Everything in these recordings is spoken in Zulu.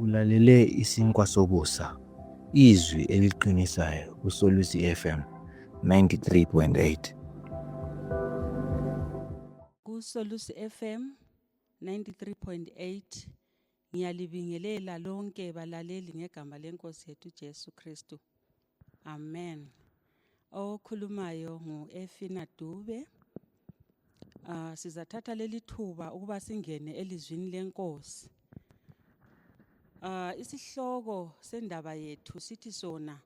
Ulalele isinkwa sokusa, izwi eliqinisayo kuSolusi FM 93.8. KuSolusi FM 93.8 ngiyalibingelela lonke balaleli ngegama leNkosi yethu Jesu Kristu. Amen. Okhulumayo nguEfina Dube. Sizathatha leli thuba ukuba singene elizwini leNkosi. Isihloko sendaba yethu sithi sona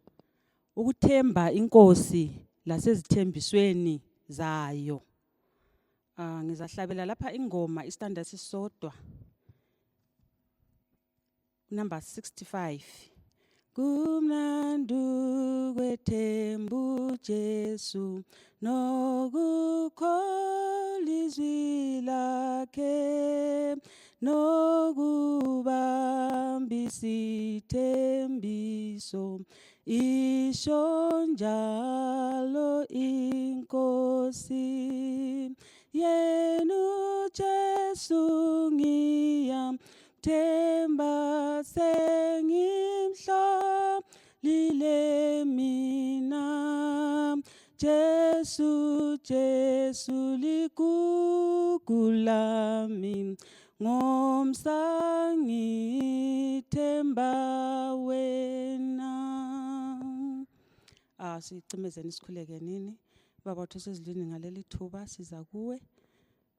ukuthemba iNkosi lasezithembisweni zayo. Ngizahlabela lapha ingoma isitanda sisodwa. Number 65. Kumnandi kwethemba Jesu nokukholwa izwi lakhe nokubamba isithembiso isho njalo iNkosi yenu Jesu ngiyamthemba sengimhlolile mina Jesu ligugu lami ngomsa ngithemba wena. Sicimezeni sikhuleke nini. Baba wethu sezilwini ngaleli thuba siza kuwe.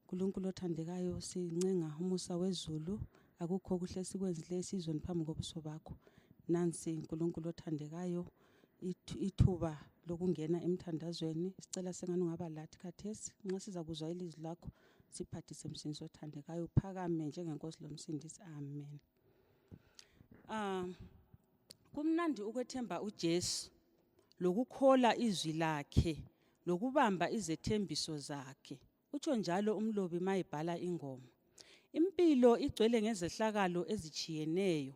uNkulunkulu othandekayo sincenga umusa wezulu akukho kuhle sikwenzile isizweni phambi kobuso bakho. Nansi uNkulunkulu othandekayo ithuba lokungena emthandazweni sicela sengani ungaba lathi khathesi nxa siza kuzwa ilizwi lakho siphathise Msindisi othandekayo uphakame njengeNkosi lomsindisi. Amen. Kumnandi ukwethemba uJesu lokukholwa izwi lakhe lokubamba izethembiso zakhe. Utsho njalo umlobi mayibhala ingoma. Impilo igcwele ngezehlakalo ezichiyeneyo.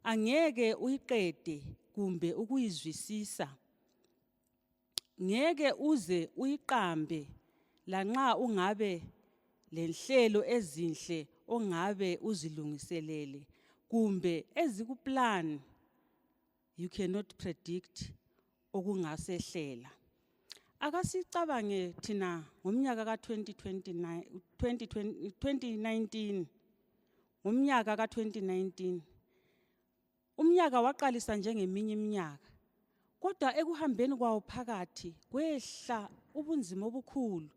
Angeke uyiqede kumbe ukuyizwisisa. Ngeke uze uyiqambe lanxa ungabe lenhlelo ezinhle ongabe uzilungiselele kumbe ezikuplan. You cannot predict okungasehlela. Akasicabange thina ngomnyaka ka-2019. Ngomnyaka ka-2019 umnyaka waqalisa njengeminye iminyaka. Kodwa ekuhambeni kwawo phakathi kwehla ubunzima obukhulu.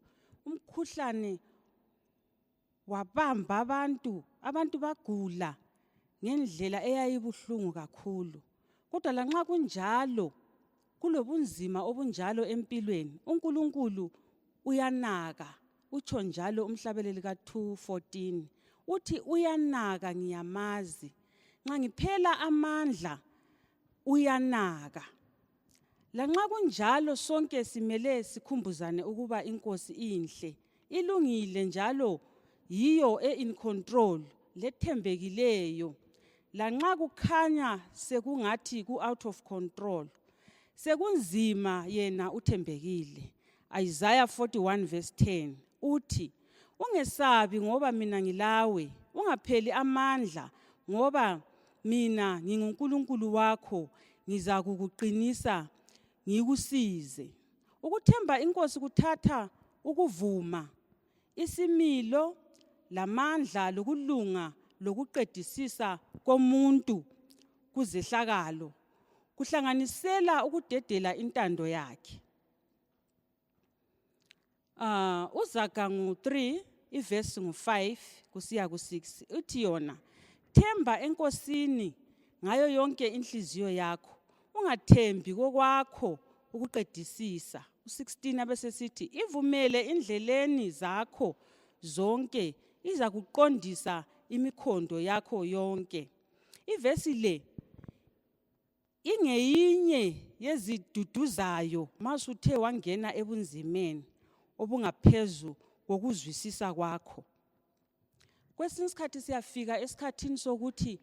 Umkhuhlane wabamba abantu bagula ngendlela eyayibuhlungu kakhulu. Kodwa lanxa kunjalo kulobunzima obunjalo empilweni uNkulunkulu uyanaka. Utsho njalo umhlabeleli ka-2:14 uthi uyanaka ngiyamazi nxa ngiphela amandla uyanaka. Lanxa kunjalo sonke simele sikhumbuzane ukuba iNkosi inhle ilungile njalo yiyo in control lethembekileyo. Lanxa kukhanya sekungathi ku-out of control sekunzima yena uthembekile. Isaiah 41:10 uthi ungesabi ngoba mina ngilawe, ungapheli amandla ngoba mina nginguNkulunkulu wakho, ngiza kukuqinisa ngikusize. Ukuthemba iNkosi kuthatha ukuvuma isimilo lamandla lokulunga lokuqedisisa komuntu kuzehlakalo kuhlanganisela ukudedela intando yakhe. uZaga 3 ivesi 5 kusiya ku6 uthi yona themba eNkosini ngayo yonke inhliziyo yakho ungathembi kokwakho ukuqedisisa. U16 abesesithi ivumele indleleni zakho zonke iza kuqondisa imikhondo yakho yonke. Ivesi le ingeyinye yeziduduzayo masuthe wangena ebunzimeni obungaphezulu kokuzwisisa kwakho. Kwesinye isikhathi siyafika esikhathini sokuthi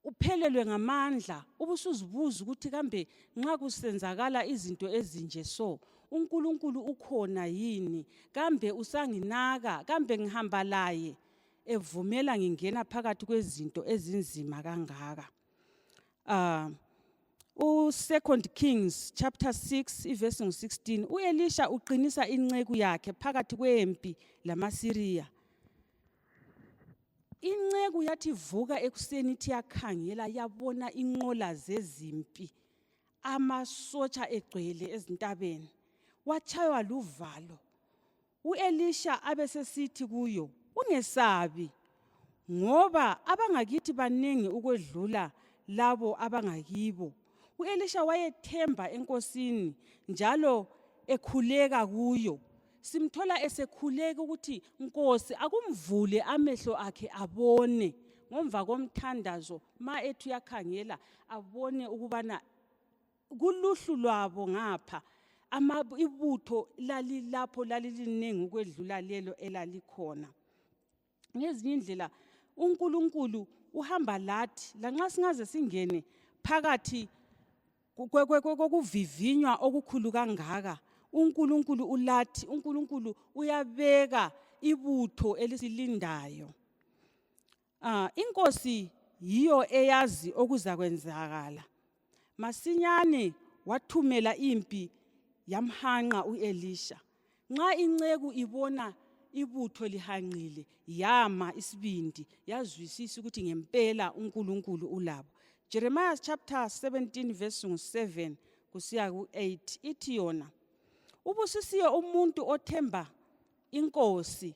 uphelelwe ngamandla ubusuzibuza ukuthi kambe nxa kusenzakala izinto ezinje so uNkulunkulu ukhona yini, kambe usanginaka, kambe ngihamba laye evumela ngingena phakathi kwezinto ezinzima kangaka. U2 Kings chapter 6 iverse 16, uElisha uqinisa inceku yakhe phakathi kwempi lamaSiriya. Inceku yathi vuka ekuseni ithi yakhangela yabona inqola zezimpi, amasotsha egcwele ezintabeni. Wachaywa luvalo. UElisha abesesithi kuyo, ungesabi, ngoba abangakithi baningi ukwedlula labo abangakibo. UElisha wayethemba enkosini njalo ekhuleka kuyo. Simthola esekhuleka ukuthi Nkosi akumvule amehlo akhe abone, ngomva komthandazo ma ethu yakhangela abone ukubana kuluhlu lwabo ngapha ibutho lalilapho lalilinengi ukwedlula lelo elalikhona. Ngezinye indlela uNkulunkulu uhamba lathi lanxa singaze singene phakathi kokuvivinywa okukhulu kangaka. uNkulunkulu ulathi, uNkulunkulu uyabeka ibutho elisilindayo. Inkosi yiyo eyazi okuzakwenzakala. Masinyane wathumela impi yamhanqa uElisha. Nxa inceku ibona ibutho lihanqile, yama isibindi, yazwisisa ukuthi ngempela uNkulunkulu ulabo. Jeremiah chapter 17 verse 7 kusiya ku8 ithi yona, ubusisiwe umuntu othemba inkosi,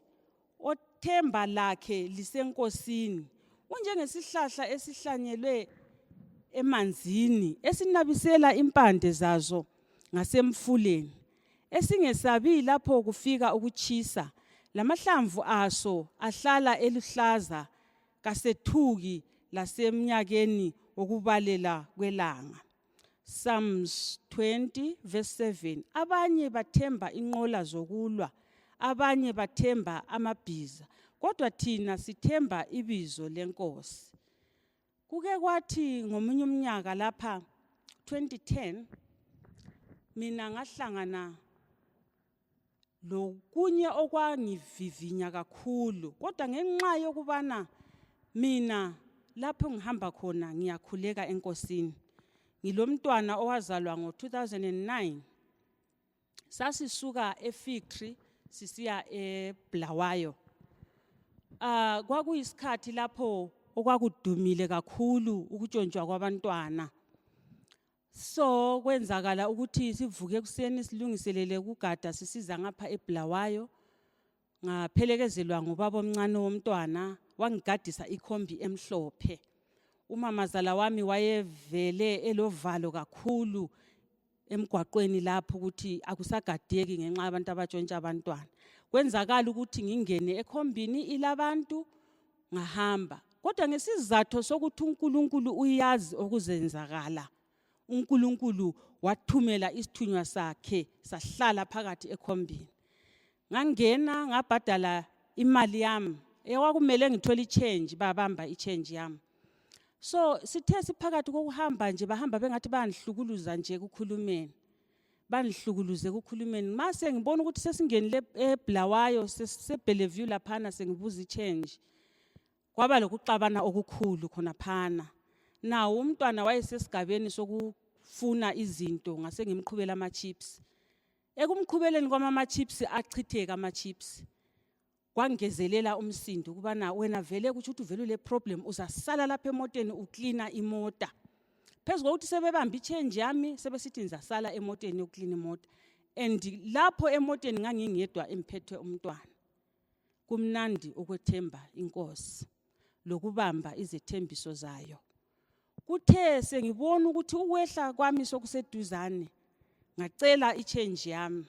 othemba lakhe lisenkosini. Unjengesihlahla esihlanyelwe emanzini, esinabisela impande zazo ngasemfuleni, esingesabi lapho kufika ukuchisa, lamahlamvu aso ahlala eluhlaza, kasethuki lasemnyakeni wokubalela kwelanga. Psalms 20 verse 7, abanye bathemba inqola zokulwa, abanye bathemba amabhiza, kodwa thina sithemba ibizo lenkosi. Kuke kwathi ngomunye umnyaka lapha 2010 mina ngahlangana lokunye okwangivivinya kakhulu, kodwa ngenxa yokubana mina lapho ngihamba khona ngiyakhuleka enkosini. Ngilomntwana owazalwa ngo2009. Sasisuka eFictory sisiya eBulawayo. Kwakuyisikhathi lapho okwakudumile kakhulu ukutshontshwa kwabantwana. So kwenzakala ukuthi sivuke ekuseni silungiselele ukugada sisiza ngapha eBulawayo. Ngaphelekezelwa ngubaba omncane womntwana, wangigadisa ikhombi emhlophe. Umamazala wami wayevele elovalo kakhulu emgwaqweni lapho ukuthi akusagadeki ngenxa abantu abatshontsha abantwana. Kwenzakala ukuthi ngingene ekhombini ilabantu ngahamba. Kodwa ngesizathu sokuthi uNkulunkulu uyazi okuzenzakala, uNkulunkulu wathumela isithunywa sakhe sahlala phakathi ekhombini. Ngangena ngabhadala imali yami, ekwakumele ngithole ichange, babamba ichange yami. So sithe siphakathi kokuhamba nje bahamba bengathi bandihlukuluza nje kukhulumeni. Bandihlukuluze kukhulumeni. Mase ngibona ukuthi sesingenile eBulawayo, seBellevue laphana sengibuza ichange. Kwaba lokuxabana okukhulu khona phana. Nawo umntwana wayesesigabeni sokufuna izinto, ngase ngimqhubela ama chips. Ekumqhubeleni kwama chips achitheka ama chips. Kwangezelela umsindo ukubana wena vele ukuthi uvele le problem uzasala lapha emoteni uklina imota. Phezulu kokuthi sebebamba ichange yami sebesithi ngizasala emoteni uklina imota. And lapho emoteni ngangingedwa emphethe umntwana. Kumnandi ukwethemba inkosi lokubamba izethembiso zayo. Kuthe sengibona ukuthi ukwehla kwami sokuseduzane, ngacela ichange yami.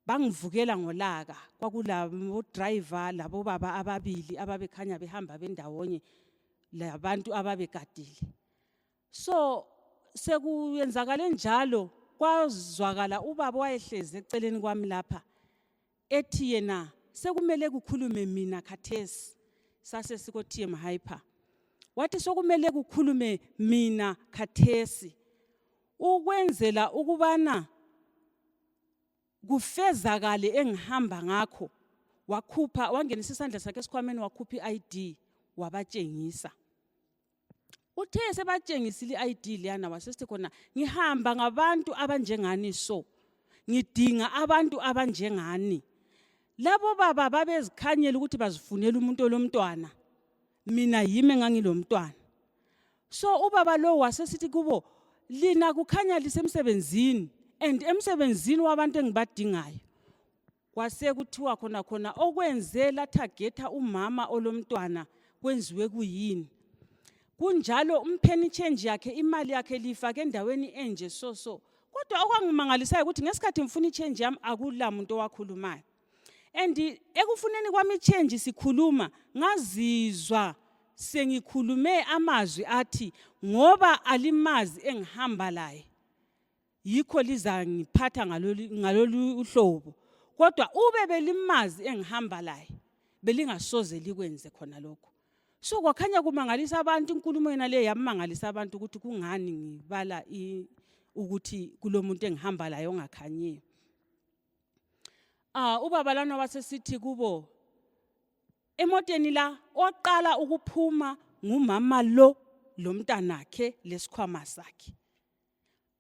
Bangivukela ngolaka, kwakulabo driver labo baba ababili ababekhanya behamba bendawonye labantu ababegadile. So sekuyenzakala njalo, kwazwakala ubaba wayehleze eceleni kwami lapha ethi yena sekumele kukhulume mina khathesi. Sase siko TM Hyper. Wathi sokumele kukhulume mina khathesi ukwenzela ukubana kufezakale engihamba ngakho, wangenisa isandla sakhe esikhwameni wakhupha i-ID wabatshengisa. Uthe sebatshengisile i-ID liyana wasesithi khona ngihamba ngabantu abanjengani so. Ngidinga abantu abanjengani. Labo baba babezikhanyela ukuthi bazifunela umuntu olomntwana. Mina yimi engangilomntwana. So ubaba lo wasesithi kubo lina kukhanya lisemsebenzini and emsebenzini wabantu engibadingayo. Kwase kuthiwa khona okwenzela targeta umama olomntwana kwenziwe kuyini. Kunjalo umpheni change yakhe imali yakhe lifake endaweni enje so. Kodwa okwangimangalisayo ukuthi ngesikhathi ngifuna i-change yami akula muntu owakhulumayo. And ekufuneni kwami i-change sikhuluma ngazizwa sengikhulume amazwi athi ngoba alimazi engihamba laye yikho liza ngiphatha ngalolu uhlobo. Kodwa ube belimazi engihamba laye belingasoze likwenze khona lokho. So kwakhanya kumangalisa abantu inkulumo yena le yamangalisa abantu ukuthi kungani ngibala ukuthi kulomuntu engihamba laye ongakhanyiyo. Ubaba lana wasesithi kubo emoteni la oqala ukuphuma ngumama lo mntanakhe lesikhwama sakhe.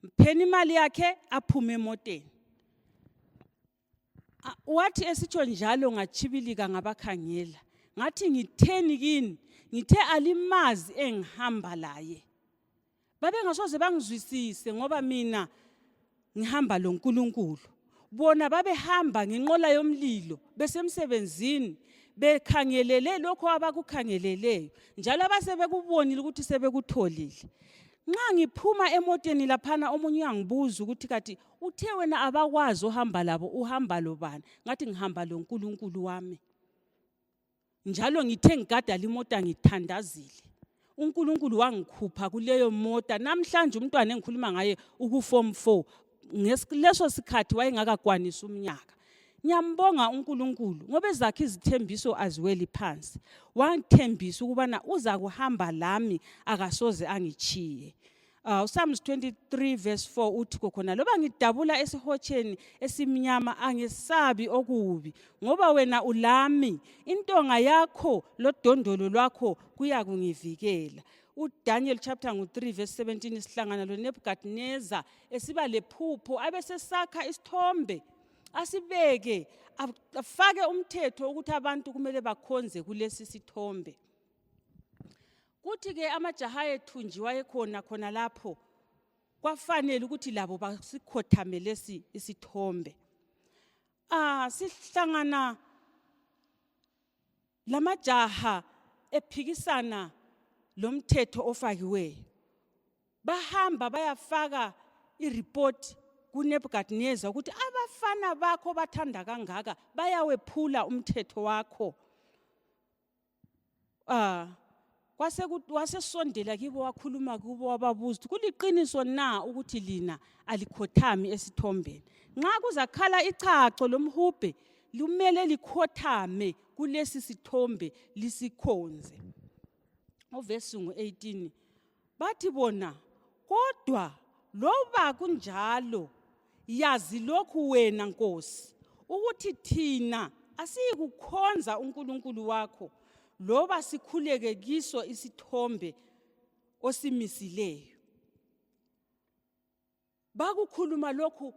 Mpheni imali yakhe aphume emoteni. Wathi esitsho njalo ngachibilika ngabakhangela. Ngathi ngitheni kini? Ngithe alimazi engihamba laye. Babengasoze bangizwisise ngoba mina ngihamba lo nkulunkulu. Bona babehamba ngenqola yomlilo besemsebenzini bekhangelele lokho abakukhangeleleyo njalo abasebekubonile ukuthi sebekutholile. Nxa ngiphuma emoteni laphana omunye uyangibuza ukuthi kati uthe wena abakwazi ohamba labo uhamba lobani? Ngathi ngihamba lo nkulunkulu wami. Njalo ngithe ngigada limota ngithandazile. uNkulunkulu wangikhupha kuleyo mota. Namhlanje umntwana engikhuluma ngaye ukuform 4 ngesileso sikhathi wayengakakwanisa umnyaka. Ngiyambonga uNkulunkulu ngoba ezakhe izithembiso aziweli phansi. Wangithembisa ukubana uza kuhamba lami akasoze angichiye. Psalms 23 verse 4 uthi khona loba ngidabula esihotsheni esimnyama angesabi okubi ngoba wena ulami, intonga yakho lodondolo lwakho kuyakungivikela. uDaniel chapter 3 verse 17 sihlangana loNebukadneza esiba lephupho abesesakha isithombe asibeke afake umthetho ukuthi abantu kumele bakhonze kulesi sithombe. Kuthi ke amajaha ethu wayekhona lapho kwafanele ukuthi labo basikhothamele lesi isithombe. Sihlangana lamajaha ephikisana lomthetho ofakiweyo. Bahamba bayafaka ireport kuNebukadneza ukuthi abafana bakho bathanda kangaka bayawephula umthetho wakho. Wasesondela kibo wakhuluma kubo wababuza kuliqiniso na ukuthi lina alikhothami esithombeni? Nxa kuzakhala ichacho lomhubhe lumele likhothame kulesi sithombe lisikhonze. Verse 18 bathi bona kodwa loba kunjalo yazi lokhu wena Nkosi ukuthi thina asikukhonza uNkulunkulu wakho loba sikhuleke kiso isithombe osimisileyo. Bakukhuluma lokhu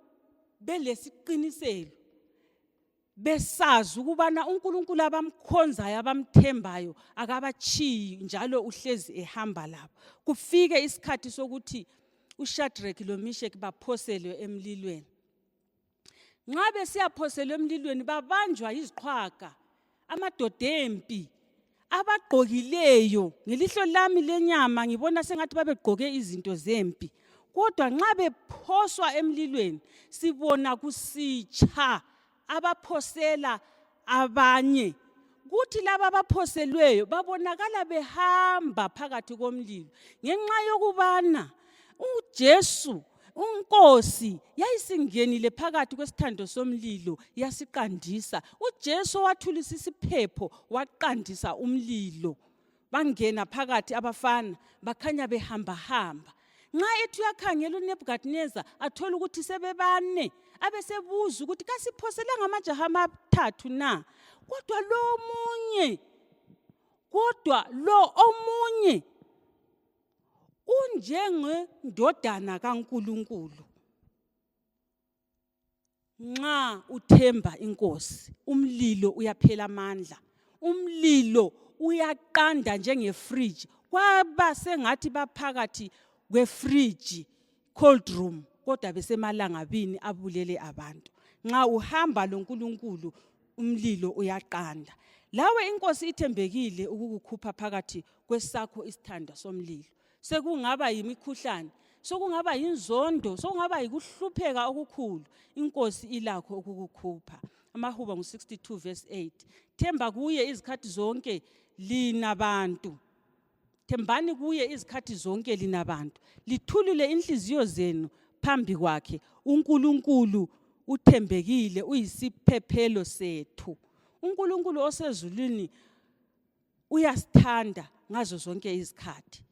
belesiqiniselo besazi ukubana uNkulunkulu abamkhonzayo abamthembayo akabachiyi njalo uhlezi ehamba labo. Kufike isikhathi sokuthi uShadrach loMeshach baphoselwe emlilweni. Nxa besiyaphoselwa emlilweni babanjwa iziqhwaga, amadoda empi abagqokileyo. Ngelihlo lami lenyama ngibona sengathi babegqoke izinto zempi. Kodwa nxa bephoswa emlilweni sibona kusitsha abaphosela abanye. Kuthi laba abaphoselweyo babonakala behamba phakathi komlilo ngenxa yokubana uJesu uNkosi yayisingenile phakathi kwesithando somlilo yasiqandisa. uJesu wathulisa isiphepho waqandisa umlilo. Bangena phakathi abafana bakhanya behamba. Nxa ethi uyakhangela uNebukadneza athola ukuthi sebebane abesebuza ukuthi kasiphoselanga amajaha amathathu na? kodwa lo omunye unjengendodana kaNkulunkulu. Nxa uthemba inkosi, umlilo uyaphela amandla, umlilo uyaqanda njengefridge. Kwaba sengathi baphakathi kwefridge, cold room, kodwa besemalangabini abulele abantu. Nxa uhamba loNkulunkulu, umlilo uyaqanda. Lawe inkosi ithembekile ukukukhupha phakathi kwesakho isithanda somlilo. Sekungaba yimikhuhlane, sokungaba yinzondo, sokungaba yikuhlupheka okukhulu, inkosi ilakho ukukukhupha. Amahubo 62 verse 8. Themba kuye izikhathi zonke lina bantu. Thembani kuye izikhathi zonke lina bantu. Lithulule inhliziyo zenu phambi kwakhe. uNkulunkulu uthembekile, uyisiphephelo sethu. uNkulunkulu osezulwini uyasithanda ngazo zonke izikhathi.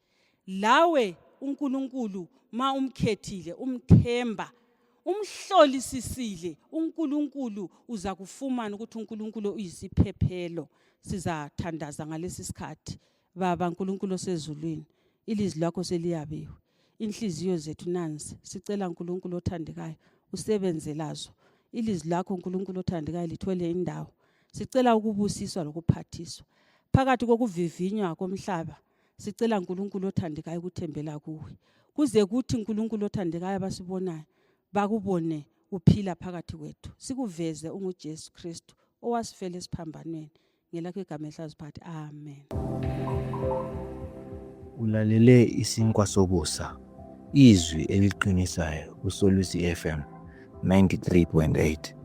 Lawe uNkulunkulu ma umkhethile, umthemba, umhlolisisile, uNkulunkulu uza kufumana ukuthi uNkulunkulu uyisiphephelo. Sizathandaza ngalesi sikhathi. Baba uNkulunkulu osezulwini, ilizwi lakho seliyabiwe. Inhliziyo zethu nansi sicela uNkulunkulu othandekayo usebenze lazo. Ilizwi lakho uNkulunkulu othandekayo lithole indawo. Sicela ukubusiswa lokuphathiswa phakathi kokuvivinywa komhlaba. Sicela uNkulunkulu othandekayo ukuthembela kuwe, kuze kuthi uNkulunkulu othandekayo abasibonayo bakubone uphila phakathi kwethu. Sikuveze unguJesu Kristu owasifela esiphambanweni. Ngelakho igama ehlaziphathi. Amen. Ulalele isinkwa sobusa, izwi eliqinisayo kuSolusi FM 93.8.